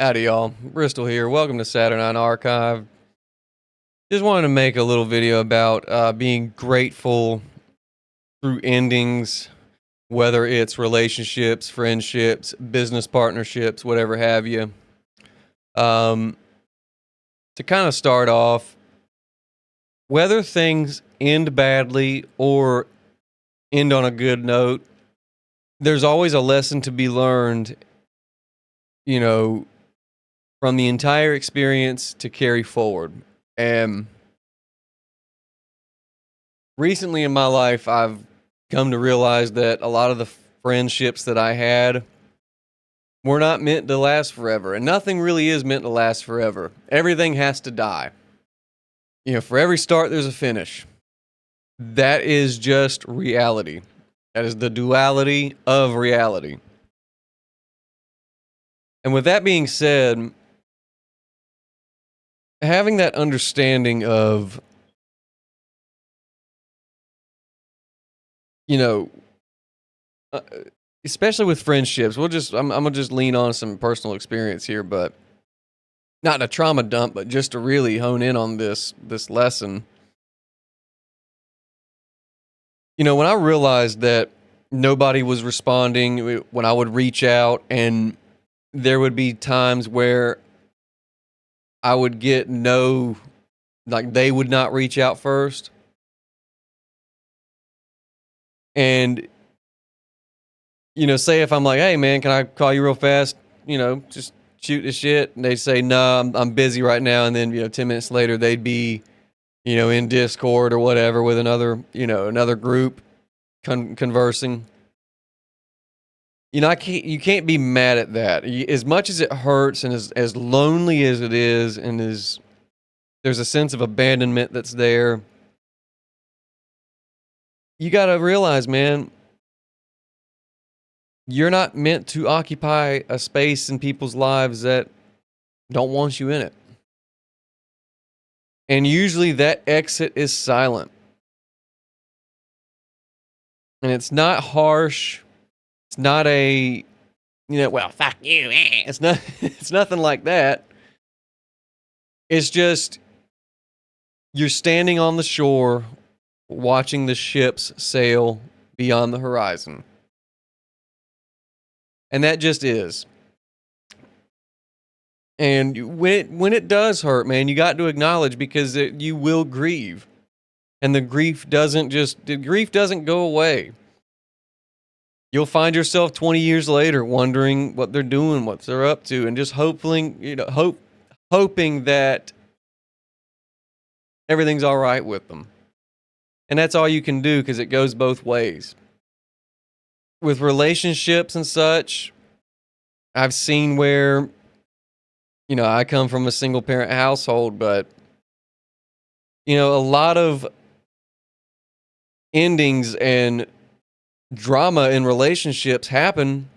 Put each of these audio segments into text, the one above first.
Howdy, y'all. Bristol here. Welcome to Saturday Night Archive. Just wanted to make a little video about being grateful through endings, whether it's relationships, friendships, business partnerships, whatever have you. To kind of start off, whether things end badly or end on a good note, there's always a lesson to be learned, from the entire experience to carry forward. And recently in my life, I've come to realize that a lot of the friendships that I had were not meant to last forever. And nothing really is meant to last forever. Everything has to die. For every start, there's a finish. That is just reality. That is the duality of reality. And with that being said, having that understanding of, especially with friendships, I'm gonna just lean on some personal experience here, but not a trauma dump, but just to really hone in on this lesson. When I realized that nobody was responding, when I would reach out and there would be times where I would get they would not reach out first. And, say if I'm like, hey man, can I call you real fast? Just shoot the shit. And they say, no, I'm busy right now. And then, 10 minutes later, they'd be, in Discord or whatever with another group conversing. You can't be mad at that. As much as it hurts and as lonely as it is, and there's a sense of abandonment that's there. You got to realize, man, you're not meant to occupy a space in people's lives that don't want you in it. And usually that exit is silent. And it's not harsh. It's not well, fuck you. It's not, it's nothing like that. It's just, you're standing on the shore watching the ships sail beyond the horizon. And that just is. And when it does hurt, man, you got to acknowledge, because you will grieve. And the grief doesn't go away. You'll find yourself 20 years later wondering what they're doing, what they're up to, and just hoping that everything's all right with them. And that's all you can do, because it goes both ways. With relationships and such, I've seen where, I come from a single parent household, but, a lot of endings and drama in relationships happen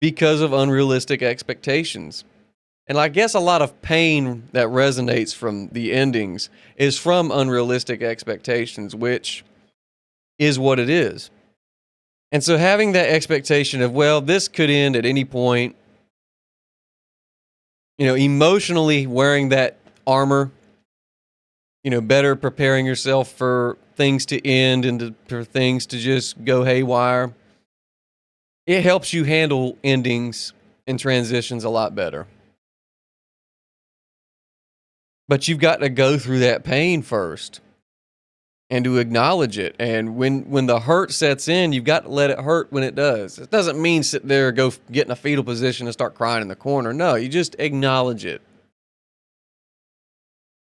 because of unrealistic expectations. And I guess a lot of pain that resonates from the endings is from unrealistic expectations, which is what it is. And so having that expectation of, well, this could end at any point, emotionally wearing that armor, better preparing yourself for things to end and for things to just go haywire, it helps you handle endings and transitions a lot better. But you've got to go through that pain first and to acknowledge it. And when the hurt sets in, you've got to let it hurt when it does. It doesn't mean sit there, go get in a fetal position and start crying in the corner. No, you just acknowledge it.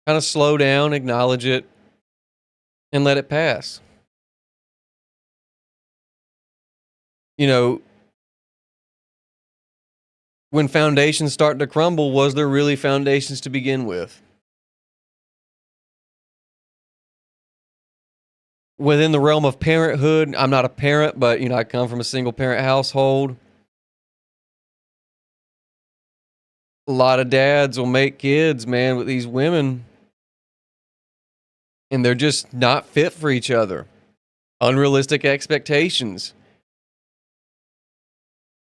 Kind of slow down, acknowledge it, and let it pass. When foundations start to crumble, was there really foundations to begin with? Within the realm of parenthood, I'm not a parent, but, I come from a single parent household. A lot of dads will make kids, man, with these women, and they're just not fit for each other. Unrealistic expectations.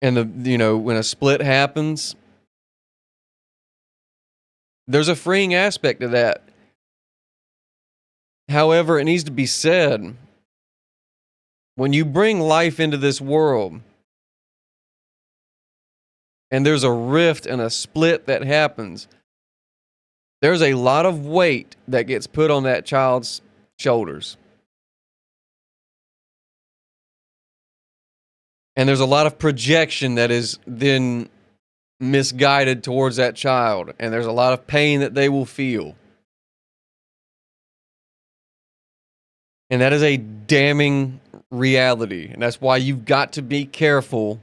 And when a split happens, There's a freeing aspect to that. However, it needs to be said, when you bring life into this world and there's a rift and a split that happens, there's a lot of weight that gets put on that child's shoulders. And there's a lot of projection that is then misguided towards that child. And there's a lot of pain that they will feel. And that is a damning reality. And that's why you've got to be careful,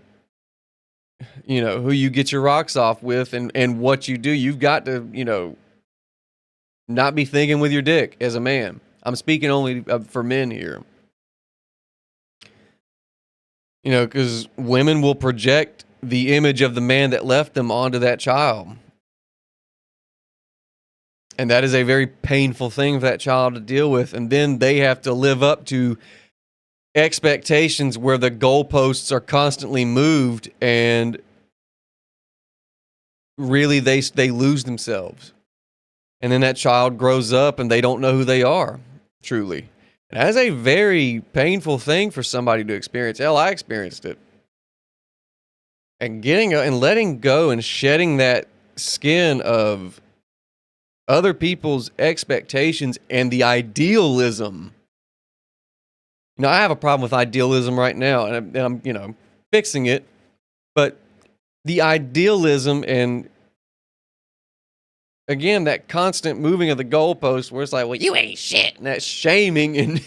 who you get your rocks off with and what you do. You've got to, not be thinking with your dick as a man. I'm speaking only for men here. Because women will project the image of the man that left them onto that child. And that is a very painful thing for that child to deal with. And then they have to live up to expectations where the goalposts are constantly moved, and really they lose themselves. And then that child grows up and they don't know who they are, truly. And that is a very painful thing for somebody to experience. Hell, I experienced it. And getting and letting go and shedding that skin of other people's expectations and the idealism. I have a problem with idealism right now, and I'm fixing it. But the idealism and, again, that constant moving of the goalpost where it's like, well, you ain't shit, and that shaming, and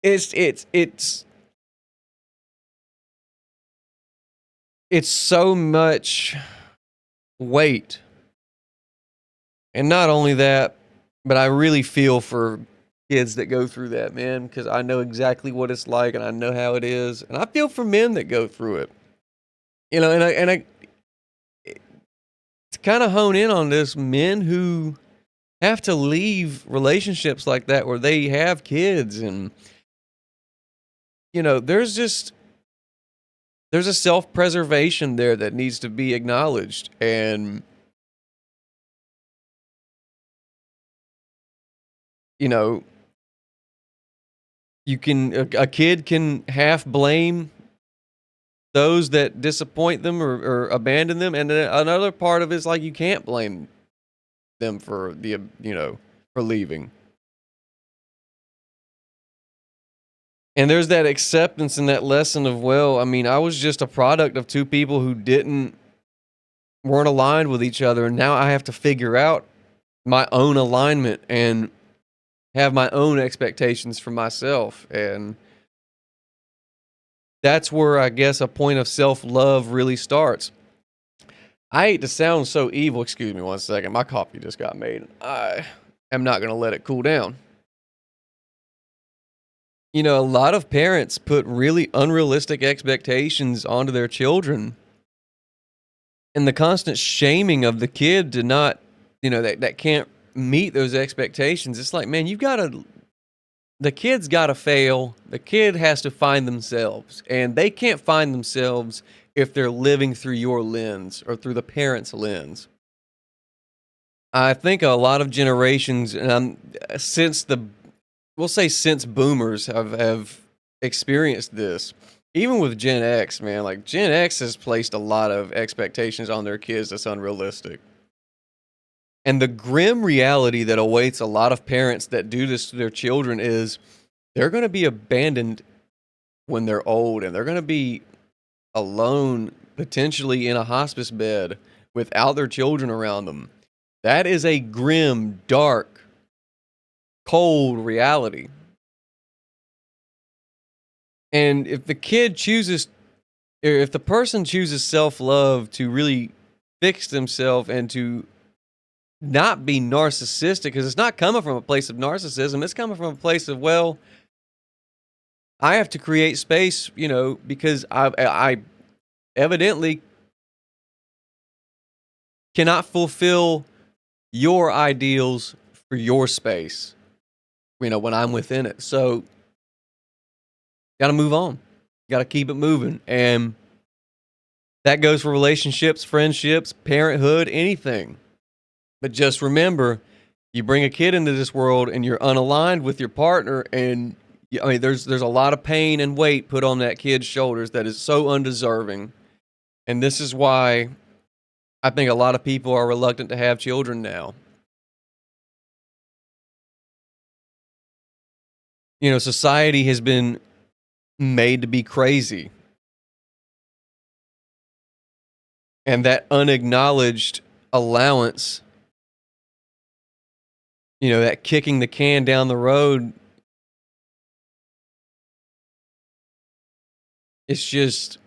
it's so much weight. And not only that, but I really feel for kids that go through that, man, because I know exactly what it's like, and I know how it is, and I feel for men that go through it. And I to kind of hone in on this, men who have to leave relationships like that where they have kids, and there's a self-preservation there that needs to be acknowledged. And a kid can half blame those that disappoint them or abandon them, and then another part of it is like you can't blame them for for leaving. And there's that acceptance and that lesson of, well, I mean, I was just a product of two people who weren't aligned with each other, and now I have to figure out my own alignment and have my own expectations for myself. And that's where I guess a point of self-love really starts. I hate to sound so evil. Excuse me 1 second. My coffee just got made. I am not going to let it cool down. A lot of parents put really unrealistic expectations onto their children. And the constant shaming of the kid to not, that can't meet those expectations. It's like, man, the kid's got to fail. The kid has to find themselves. And they can't find themselves if they're living through your lens or through the parent's lens. I think a lot of generations, since boomers have experienced this, even with Gen X, man, like Gen X has placed a lot of expectations on their kids that's unrealistic. And the grim reality that awaits a lot of parents that do this to their children is they're going to be abandoned when they're old, and they're going to be alone, potentially in a hospice bed without their children around them. That is a grim, dark, cold reality. And if the person chooses self-love to really fix themselves and to not be narcissistic, because it's not coming from a place of narcissism, it's coming from a place of, well, I have to create space, because I evidently cannot fulfill your ideals for your space, when I'm within it. So, got to move on. Got to keep it moving. And That goes for relationships, friendships, parenthood, anything. But just remember, you bring a kid into this world and you're unaligned with your partner, and I mean, there's a lot of pain and weight put on that kid's shoulders that is so undeserving. And this is why I think a lot of people are reluctant to have children now. You know, society has been made to be crazy. And that unacknowledged allowance, you know, that kicking the can down the road, it's just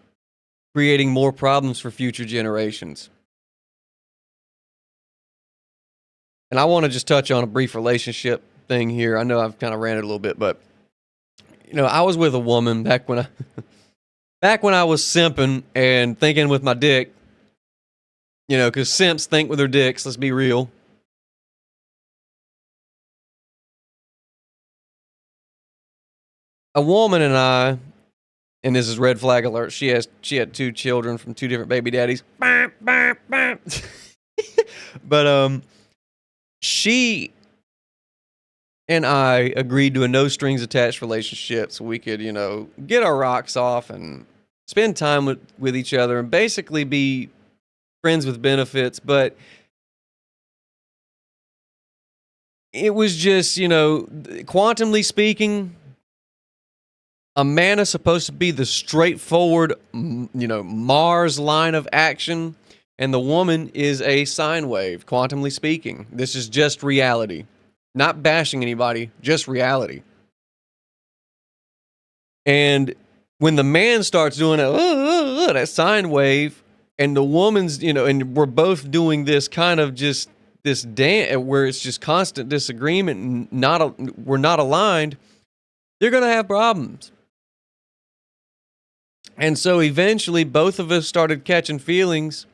creating more problems for future generations. And I want to just touch on a brief relationship thing here. I know I've kind of ranted a little bit, but you know, I was with a woman back when I was simping and thinking with my dick, you know, because simps think with their dicks, let's be real. A woman and I, and this is red flag alert, she had 2 children from 2 different baby daddies. But she and I agreed to a no strings attached relationship so we could, you know, get our rocks off and spend time with each other and basically be friends with benefits. But it was just, you know, quantumly speaking, a man is supposed to be the straightforward, you know, Mars line of action, and the woman is a sine wave, quantumly speaking. This is just reality. Not bashing anybody, just reality. And when the man starts doing that sine wave, and the woman's, you know, and we're both doing this kind of just this dance where it's just constant disagreement and we're not aligned, they're going to have problems. And so eventually both of us started catching feelings,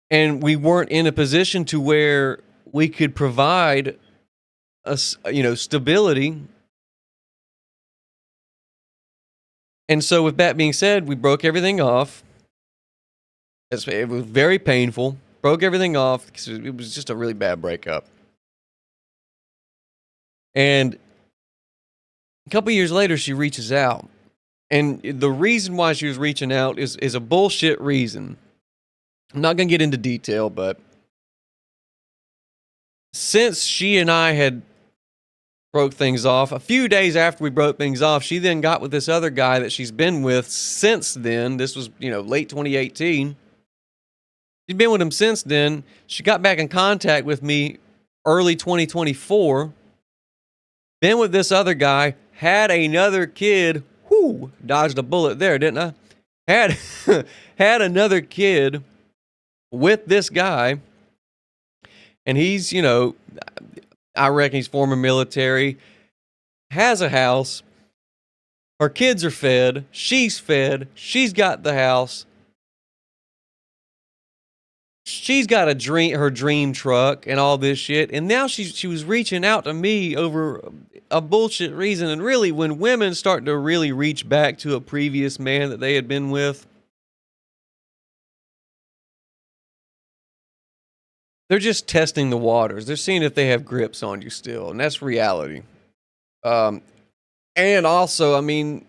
and we weren't in a position to where we could provide us, you know, stability. And so with that being said, we broke everything off. It was very painful. Broke everything off because it was just a really bad breakup. And a couple years later, she reaches out. And the reason why she was reaching out is a bullshit reason. I'm not going to get into detail, but since she and I had broke things off, a few days after we broke things off, she then got with this other guy that she's been with since then. This was, you know, late 2018. She'd been with him since then. She got back in contact with me early 2024. Been with this other guy, had another kid. Whoo, dodged a bullet there, didn't I? Had had another kid with this guy, and he's, you know, I reckon he's former military, has a house. Her kids are fed. She's fed. She's got the house. She's got her dream truck and all this shit. And now she was reaching out to me over a bullshit reason. And really, when women start to really reach back to a previous man that they had been with, they're just testing the waters. They're seeing if they have grips on you still. And that's reality. And also, I mean,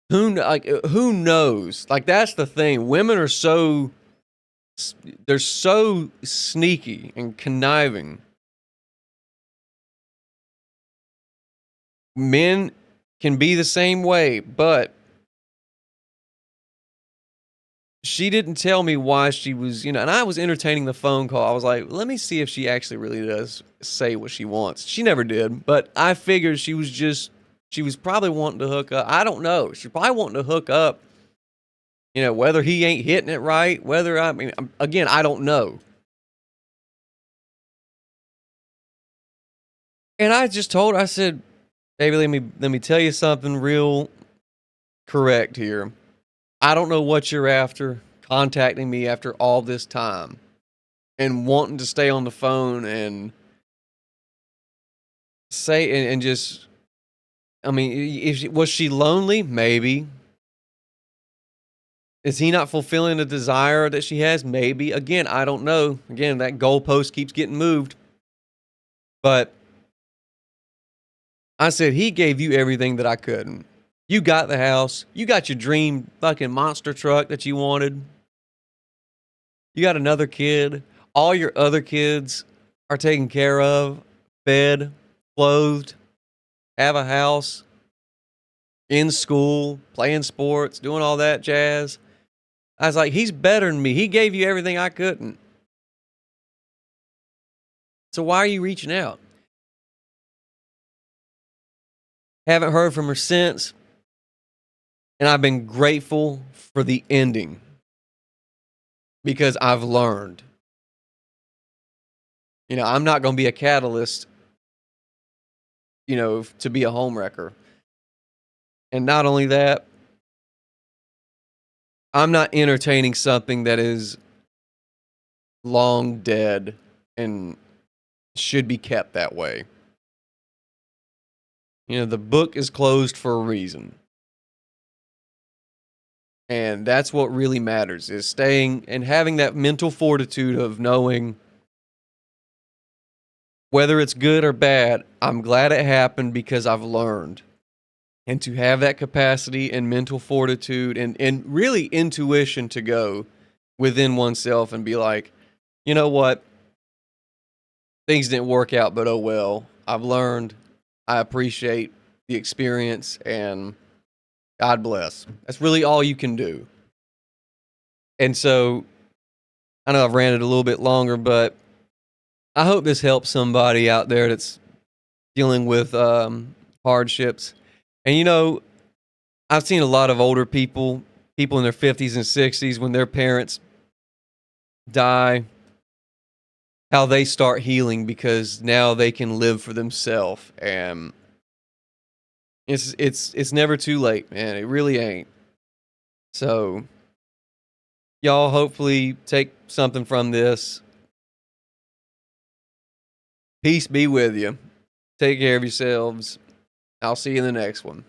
who knows? Like, that's the thing. Women are they're so sneaky and conniving. Men can be the same way, but she didn't tell me why she was, you know, and I was entertaining the phone call. I was like, let me see if she actually really does say what she wants. She never did, but I figured she was probably wanting to hook up. I don't know. She's probably wanting to hook up, you know, whether he ain't hitting it right, again, I don't know. And I just told her, I said, baby, let me tell you something real correct here. I don't know what you're after contacting me after all this time and wanting to stay on the phone and say and just, I mean, was she lonely? Maybe. Is he not fulfilling the desire that she has? Maybe. Again, I don't know. Again, that goalpost keeps getting moved. But I said, he gave you everything that I couldn't. You got the house. You got your dream fucking monster truck that you wanted. You got another kid. All your other kids are taken care of, fed, clothed, have a house, in school, playing sports, doing all that jazz. I was like, he's better than me. He gave you everything I couldn't. So why are you reaching out? Haven't heard from her since. And I've been grateful for the ending because I've learned. I'm not going to be a catalyst, to be a homewrecker. And not only that, I'm not entertaining something that is long dead and should be kept that way. The book is closed for a reason. And that's what really matters, is staying and having that mental fortitude of knowing whether it's good or bad, I'm glad it happened because I've learned. And to have that capacity and mental fortitude and really intuition to go within oneself and be like, you know what? Things didn't work out, but oh well. I've learned. I appreciate the experience, and God bless. That's really all you can do. And so, I know I've ranted a little bit longer, but I hope this helps somebody out there that's dealing with hardships. And I've seen a lot of older people in their 50s and 60s, when their parents die, how they start healing because now they can live for themselves. And it's never too late, man. It really ain't. So y'all hopefully take something from this. Peace be with you. Take care of yourselves. I'll see you in the next one.